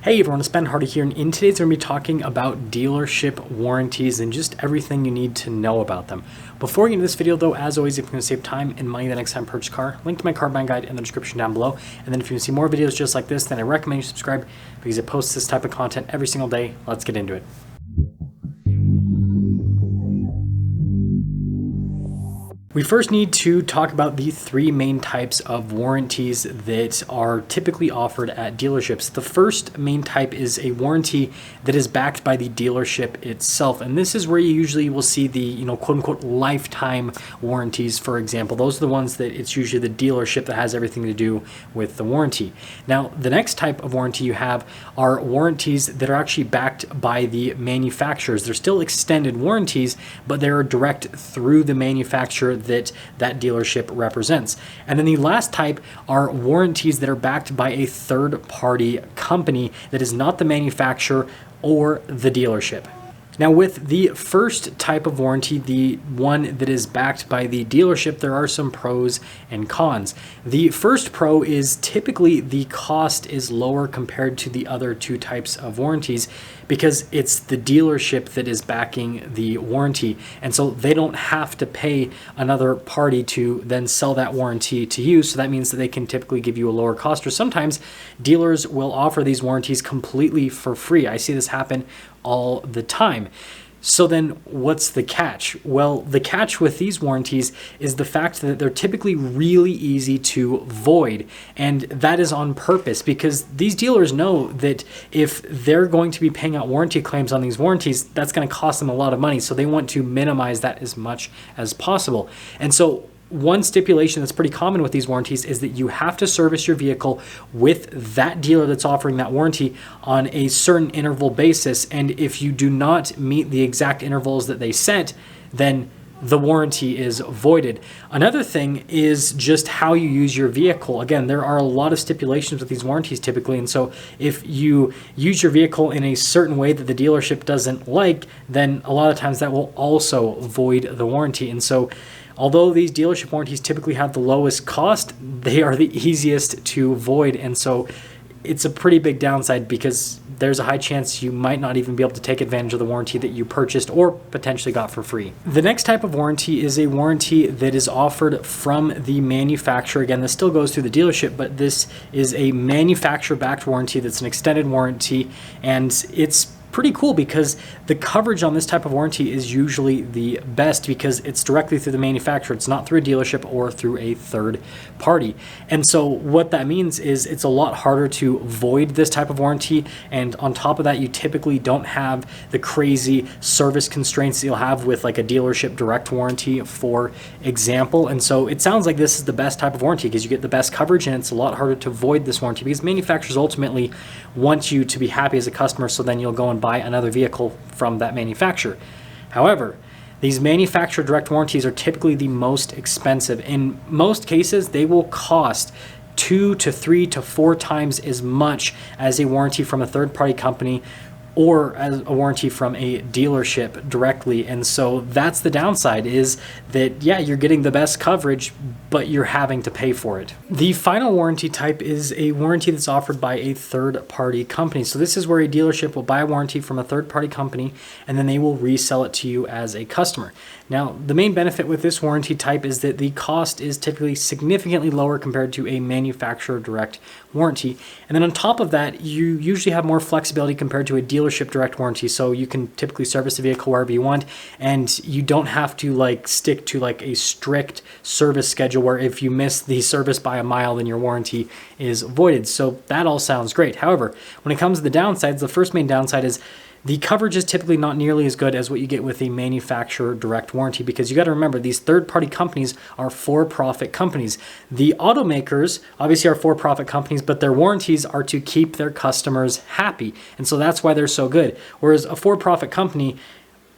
Hey everyone, it's Ben Hardy here, and in today's we're going to be talking about dealership warranties and just everything you need to know about them. Before we get into this video though, as always, if you want to save time and money the next time you purchase a car, link to my car buying guide in the description down below. And then if you want to see more videos just like this, then I recommend you subscribe because it posts this type of content every single day. Let's get into it. We first need to talk about the three main types of warranties that are typically offered at dealerships. The first main type is a warranty that is backed by the dealership itself. And this is where you usually will see the, quote unquote, lifetime warranties, for example. Those are the ones that it's usually the dealership that has everything to do with the warranty. Now, the next type of warranty you have are warranties that are actually backed by the manufacturers. They're still extended warranties, but they're direct through the manufacturer that dealership represents. And then the last type are warranties that are backed by a third-party company that is not the manufacturer or the dealership. Now, with the first type of warranty, the one that is backed by the dealership, there are some pros and cons. The first pro is typically the cost is lower compared to the other two types of warranties because it's the dealership that is backing the warranty. And so they don't have to pay another party to then sell that warranty to you. So that means that they can typically give you a lower cost, or sometimes dealers will offer these warranties completely for free. I see this happen all the time. So then what's the catch? Well, the catch with these warranties is the fact that they're typically really easy to void. And that is on purpose because these dealers know that if they're going to be paying out warranty claims on these warranties, that's going to cost them a lot of money. So they want to minimize that as much as possible. And so one stipulation that's pretty common with these warranties is that you have to service your vehicle with that dealer that's offering that warranty on a certain interval basis. And if you do not meet the exact intervals that they set, then the warranty is voided. Another thing is just how you use your vehicle. Again, there are a lot of stipulations with these warranties typically. And so if you use your vehicle in a certain way that the dealership doesn't like, then a lot of times that will also void the warranty. And so although these dealership warranties typically have the lowest cost, they are the easiest to void. And so it's a pretty big downside because there's a high chance you might not even be able to take advantage of the warranty that you purchased or potentially got for free. The next type of warranty is a warranty that is offered from the manufacturer. Again, this still goes through the dealership, but this is a manufacturer-backed warranty that's an extended warranty, and it's pretty cool because the coverage on this type of warranty is usually the best because it's directly through the manufacturer. It's not through a dealership or through a third party. And so what that means is it's a lot harder to void this type of warranty. And on top of that, you typically don't have the crazy service constraints that you'll have with like a dealership direct warranty, for example. And so it sounds like this is the best type of warranty because you get the best coverage, and it's a lot harder to void this warranty because manufacturers ultimately want you to be happy as a customer, so then you'll go and buy another vehicle from that manufacturer. However, these manufacturer direct warranties are typically the most expensive. In most cases, they will cost 2 to 3 to 4 times as much as a warranty from a third-party company or as a warranty from a dealership directly. And so that's the downside, is that, yeah, you're getting the best coverage, but you're having to pay for it. The final warranty type is a warranty that's offered by a third-party company. So this is where a dealership will buy a warranty from a third-party company, and then they will resell it to you as a customer. Now, the main benefit with this warranty type is that the cost is typically significantly lower compared to a manufacturer direct warranty. And then on top of that, you usually have more flexibility compared to a dealership direct warranty. So you can typically service the vehicle wherever you want, and you don't have to stick to a strict service schedule where if you miss the service by a mile, then your warranty is voided. So that all sounds great. However, when it comes to the downsides, the first main downside is the coverage is typically not nearly as good as what you get with a manufacturer direct warranty, because you got to remember, these third-party companies are for-profit companies. The automakers obviously are for-profit companies, but their warranties are to keep their customers happy. And so that's why they're so good. Whereas a for-profit company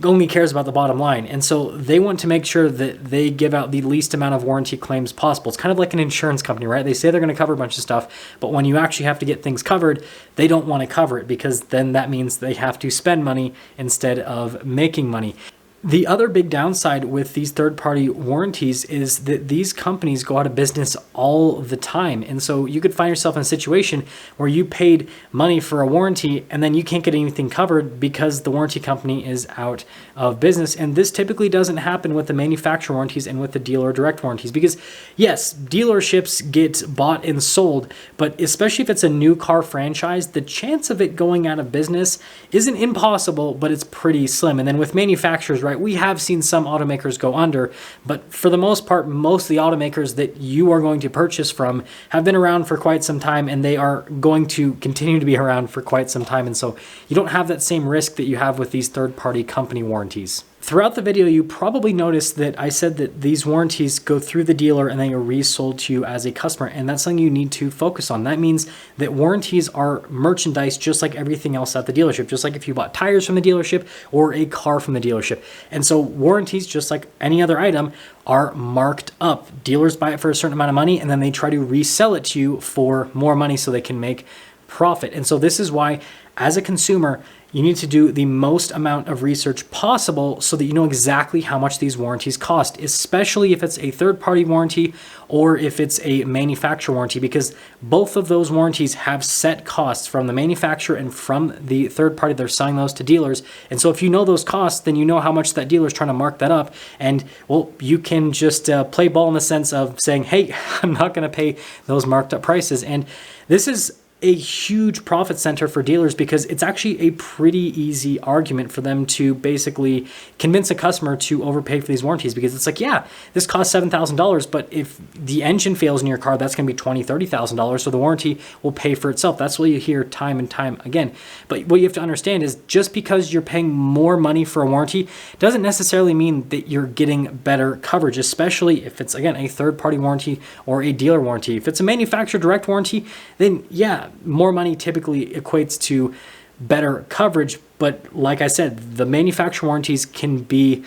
only cares about the bottom line. And so they want to make sure that they give out the least amount of warranty claims possible. It's kind of like an insurance company, right? They say they're going to cover a bunch of stuff, but when you actually have to get things covered, they don't want to cover it because then that means they have to spend money instead of making money. The other big downside with these third-party warranties is that these companies go out of business all the time. And so you could find yourself in a situation where you paid money for a warranty and then you can't get anything covered because the warranty company is out of business. And this typically doesn't happen with the manufacturer warranties and with the dealer direct warranties, because yes, dealerships get bought and sold, but especially if it's a new car franchise, the chance of it going out of business isn't impossible, but it's pretty slim. And then with manufacturers, right, we have seen some automakers go under, but for the most part, most of the automakers that you are going to purchase from have been around for quite some time, and they are going to continue to be around for quite some time. And so you don't have that same risk that you have with these third-party company warranties. Throughout the video, you probably noticed that I said that these warranties go through the dealer and they are resold to you as a customer, and that's something you need to focus on. That means that warranties are merchandise just like everything else at the dealership, just like if you bought tires from the dealership or a car from the dealership. And so warranties, just like any other item, are marked up. Dealers buy it for a certain amount of money and then they try to resell it to you for more money so they can make profit. And so this is why, as a consumer, you need to do the most amount of research possible so that you know exactly how much these warranties cost, especially if it's a third-party warranty or if it's a manufacturer warranty, because both of those warranties have set costs from the manufacturer and from the third party. They're selling those to dealers. And so if you know those costs, then you know how much that dealer is trying to mark that up. And well, you can just play ball in the sense of saying, hey, I'm not going to pay those marked up prices. And this is a huge profit center for dealers, because it's actually a pretty easy argument for them to basically convince a customer to overpay for these warranties, because it's like, yeah, this costs $7,000, but if the engine fails in your car, that's going to be $20,000, $30,000, so the warranty will pay for itself. That's what you hear time and time again. But what you have to understand is just because you're paying more money for a warranty doesn't necessarily mean that you're getting better coverage, especially if it's, again, a third-party warranty or a dealer warranty. If it's a manufacturer direct warranty, then yeah, more money typically equates to better coverage. But like I said, the manufacturer warranties can be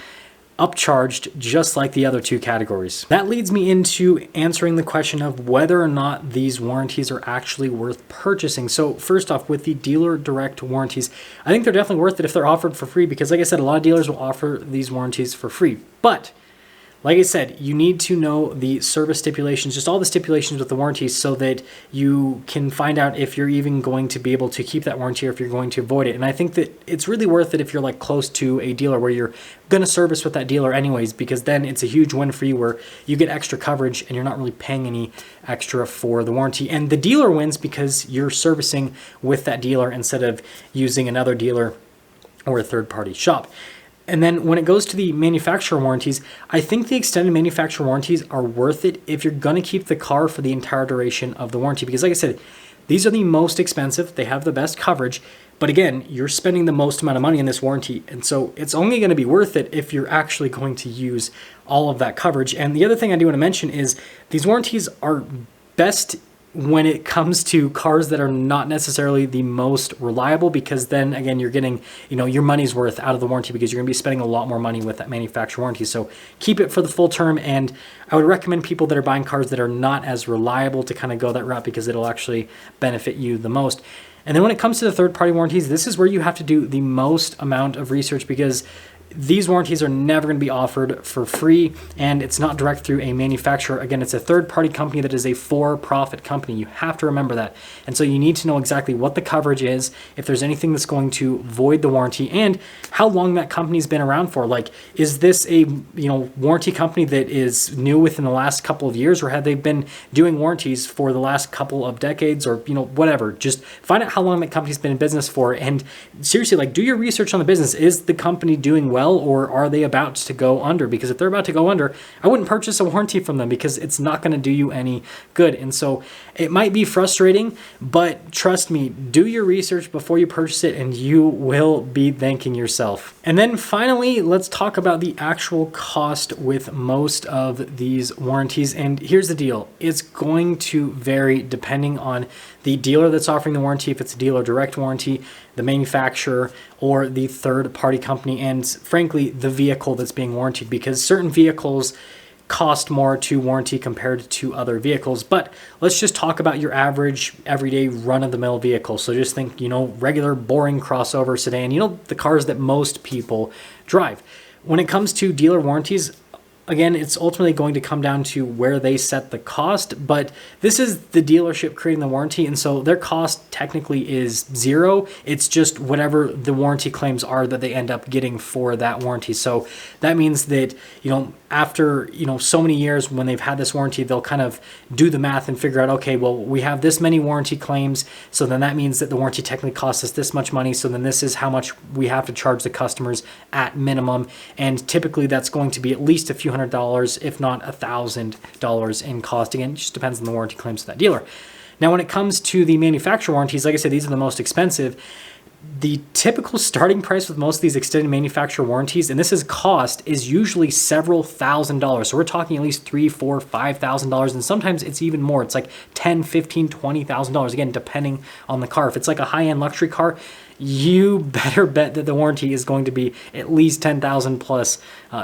upcharged just like the other two categories. That leads me into answering the question of whether or not these warranties are actually worth purchasing. So first off, with the dealer direct warranties, I think they're definitely worth it if they're offered for free, because like I said, a lot of dealers will offer these warranties for free. But like I said, you need to know the service stipulations, just all the stipulations with the warranty, so that you can find out if you're even going to be able to keep that warranty or if you're going to avoid it. And I think that it's really worth it if you're like close to a dealer where you're going to service with that dealer anyways, because then it's a huge win for you where you get extra coverage and you're not really paying any extra for the warranty. And the dealer wins because you're servicing with that dealer instead of using another dealer or a third-party shop. And then when it goes to the manufacturer warranties, I think the extended manufacturer warranties are worth it if you're going to keep the car for the entire duration of the warranty. Because like I said, these are the most expensive. They have the best coverage. But again, you're spending the most amount of money in this warranty. And so it's only going to be worth it if you're actually going to use all of that coverage. And the other thing I do want to mention is these warranties are best when it comes to cars that are not necessarily the most reliable, because then again, you're getting, your money's worth out of the warranty, because you're gonna be spending a lot more money with that manufacturer warranty. So keep it for the full term. And I would recommend people that are buying cars that are not as reliable to kind of go that route, because it'll actually benefit you the most. And then when it comes to the third-party warranties, this is where you have to do the most amount of research, because these warranties are never going to be offered for free, and it's not direct through a manufacturer. Again, it's a third-party company that is a for-profit company. You have to remember that. And so you need to know exactly what the coverage is, if there's anything that's going to void the warranty, and how long that company's been around for. Like, is this a warranty company that is new within the last couple of years, or have they been doing warranties for the last couple of decades, or whatever? Just find out how long that company's been in business for, and seriously, like, do your research on the business. Is the company doing well, or are they about to go under? Because if they're about to go under, I wouldn't purchase a warranty from them, because it's not going to do you any good. And so it might be frustrating, but trust me, do your research before you purchase it, and you will be thanking yourself. And then finally, let's talk about the actual cost with most of these warranties. And here's the deal. It's going to vary depending on the dealer that's offering the warranty, if it's a dealer direct warranty, the manufacturer, or the third-party company, and frankly, the vehicle that's being warranted, because certain vehicles cost more to warranty compared to other vehicles. But let's just talk about your average, everyday, run-of-the-mill vehicle. So just think, regular, boring crossover sedan, the cars that most people drive. When it comes to dealer warranties, again, it's ultimately going to come down to where they set the cost, but this is the dealership creating the warranty, and so their cost technically is zero. It's just whatever the warranty claims are that they end up getting for that warranty. So that means that, after, so many years when they've had this warranty, they'll kind of do the math and figure out, okay, well, we have this many warranty claims, so then that means that the warranty technically costs us this much money, so then this is how much we have to charge the customers at minimum, and typically that's going to be at least a few $100, if not $1,000 in cost. Again, it just depends on the warranty claims of that dealer. Now, when it comes to the manufacturer warranties, like I said, these are the most expensive. The typical starting price with most of these extended manufacturer warranties, and this is cost, is usually several $1,000s. So we're talking at least $3,000, $4,000, $5,000, and sometimes it's even more. It's like $10,000, $15,000, $20,000, again, depending on the car. If it's like a high-end luxury car, you better bet that the warranty is going to be at least $10,000 plus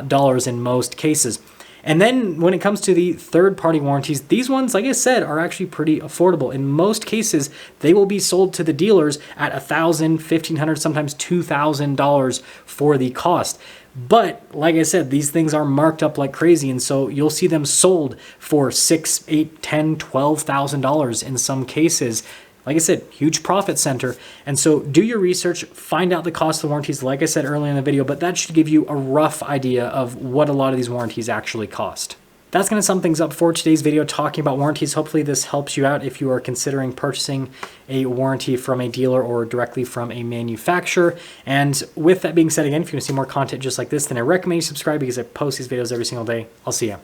dollars in most cases. And then when it comes to the third-party warranties, these ones, like I said, are actually pretty affordable. In most cases, they will be sold to the dealers at $1,000, $1,500, sometimes $2,000 for the cost. But like I said, these things are marked up like crazy, and so you'll see them sold for $6,000, $8,000, $10,000, $12,000 in some cases. Like I said, huge profit center. And so do your research, find out the cost of the warranties, like I said earlier in the video, but that should give you a rough idea of what a lot of these warranties actually cost. That's going to sum things up for today's video talking about warranties. Hopefully this helps you out if you are considering purchasing a warranty from a dealer or directly from a manufacturer. And with that being said, again, if you want to see more content just like this, then I recommend you subscribe because I post these videos every single day. I'll see you.